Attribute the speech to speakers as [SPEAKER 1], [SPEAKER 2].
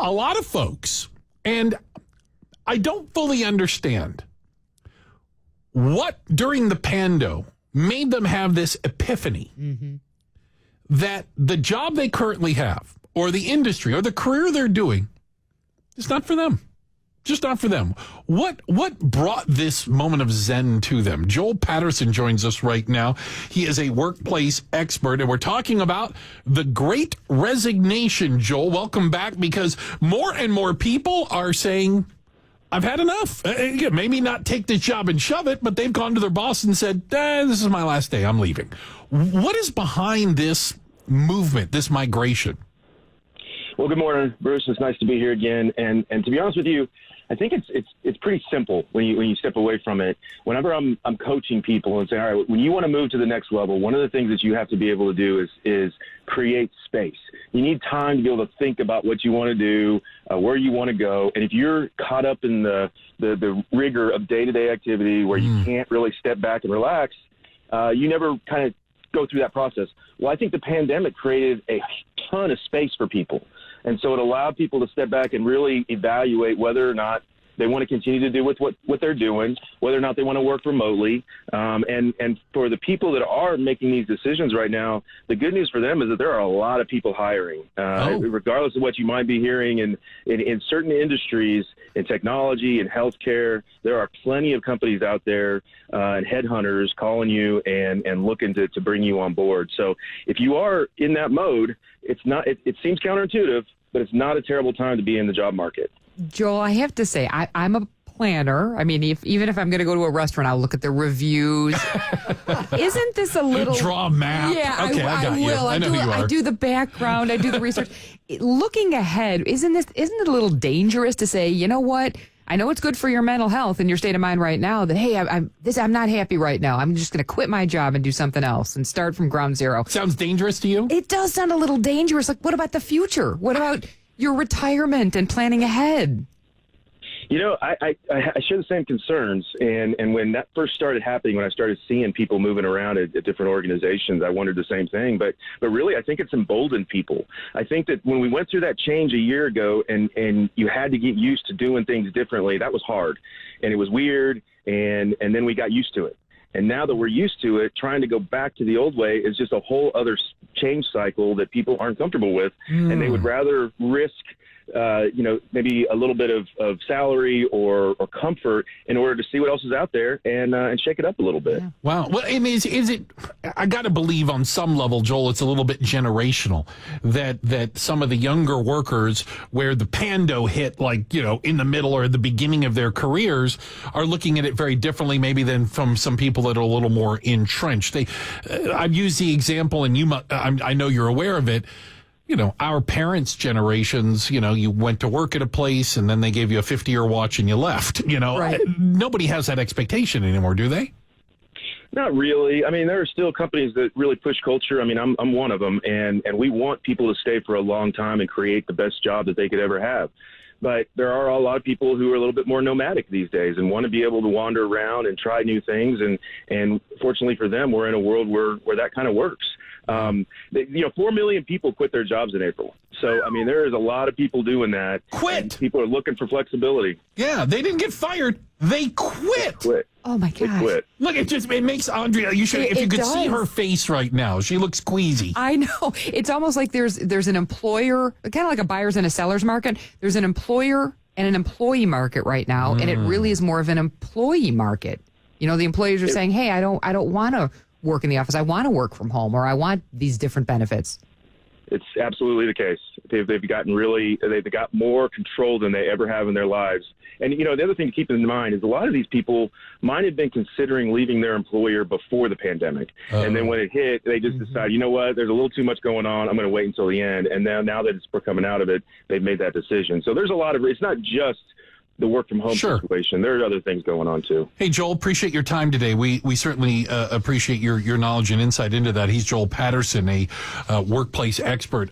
[SPEAKER 1] a lot of folks, and I don't fully understand what during the pando made them have this epiphany that the job they currently have or the industry or the career they're doing is not for them. Just not for them. What brought this moment of zen to them? Joel Patterson joins us right now. He is a workplace expert, and we're talking about the Great Resignation. Joel, welcome back, because more and more people are saying, I've had enough. Maybe not take this job and shove it, but they've gone to their boss and said, this is my last day. I'm leaving. What is behind this movement, this migration?
[SPEAKER 2] Well, good morning, Bruce. It's nice to be here again. And to be honest with you, I think it's pretty simple when you step away from it. Whenever I'm coaching people and say, all right, when you want to move to the next level, one of the things that you have to be able to do is create space. You need time to be able to think about what you want to do, where you want to go. And if you're caught up in the rigor of day-to-day activity where you can't really step back and relax, you never kind of go through that process. Well, I think the pandemic created a ton of space for people. And so it allowed people to step back and really evaluate whether or not they want to continue to do with what they're doing, whether or not they want to work remotely. And for the people that are making these decisions right now, the good news for them is that there are a lot of people hiring, regardless of what you might be hearing in certain industries, in technology and healthcare. There are plenty of companies out there and headhunters calling you and looking to bring you on board. So if you are in that mode, it seems counterintuitive, but it's not a terrible time to be in the job market.
[SPEAKER 3] Joel, I have to say, I'm a planner. I mean, even if I'm going to go to a restaurant, I'll look at the reviews. Isn't this a little...
[SPEAKER 1] Draw a map.
[SPEAKER 3] Yeah,
[SPEAKER 1] okay, I got
[SPEAKER 3] will.
[SPEAKER 1] You. I know who you are.
[SPEAKER 3] I do the background. I do the research. Looking ahead, isn't it a little dangerous to say, you know what? I know it's good for your mental health and your state of mind right now that, hey, I'm not happy right now. I'm just going to quit my job and do something else and start from ground zero.
[SPEAKER 1] Sounds dangerous to you?
[SPEAKER 3] It does sound a little dangerous. Like, what about the future? What about your retirement and planning ahead?
[SPEAKER 2] You know, I share the same concerns. And when that first started happening, when I started seeing people moving around at different organizations, I wondered the same thing. But really, I think it's emboldened people. I think that when we went through that change a year ago and you had to get used to doing things differently, that was hard. And it was weird. And then we got used to it. And now that we're used to it, trying to go back to the old way is just a whole other change cycle that people aren't comfortable with. And they would rather risk maybe a little bit of salary or comfort in order to see what else is out there and shake it up a little bit.
[SPEAKER 3] Yeah.
[SPEAKER 1] Wow. Well, I mean, is it, I got to believe on some level, Joel, it's a little bit generational that some of the younger workers where the pando hit, like, in the middle or the beginning of their careers are looking at it very differently maybe than from some people that are a little more entrenched. I've used the example, and I know you're aware of it. Our parents' generations, you went to work at a place and then they gave you a 50-year watch and you left.
[SPEAKER 3] Right.
[SPEAKER 1] Nobody has that expectation anymore, do they?
[SPEAKER 2] Not really. I mean, there are still companies that really push culture. I mean, I'm one of them, and we want people to stay for a long time and create the best job that they could ever have. But there are a lot of people who are a little bit more nomadic these days and want to be able to wander around and try new things. And fortunately for them, we're in a world where that kind of works. 4 million people quit their jobs in April. So, I mean, there is a lot of people doing that.
[SPEAKER 1] Quit.
[SPEAKER 2] People are looking for flexibility.
[SPEAKER 1] Yeah, they didn't get fired. They quit.
[SPEAKER 3] Oh, my gosh.
[SPEAKER 2] They quit.
[SPEAKER 1] Look, it makes Andrea, if you could see her face right now, she looks queasy.
[SPEAKER 3] I know. It's almost like there's an employer, kind of like a buyer's and a seller's market. There's an employer and an employee market right now, and it really is more of an employee market. The employers are saying, hey, I don't want to work in the office. I want to work from home, or I want these different benefits.
[SPEAKER 2] It's absolutely the case. They've got more control than they ever have in their lives. And, the other thing to keep in mind is a lot of these people might have been considering leaving their employer before the pandemic. And then when it hit, they just decide, you know what, there's a little too much going on. I'm going to wait until the end. And now that we're coming out of it, they've made that decision. So there's a lot of, it's not just the work from home situation. There are other things going on too.
[SPEAKER 1] Hey, Joel, appreciate your time today. We certainly appreciate your knowledge and insight into that. He's Joel Patterson, a workplace expert.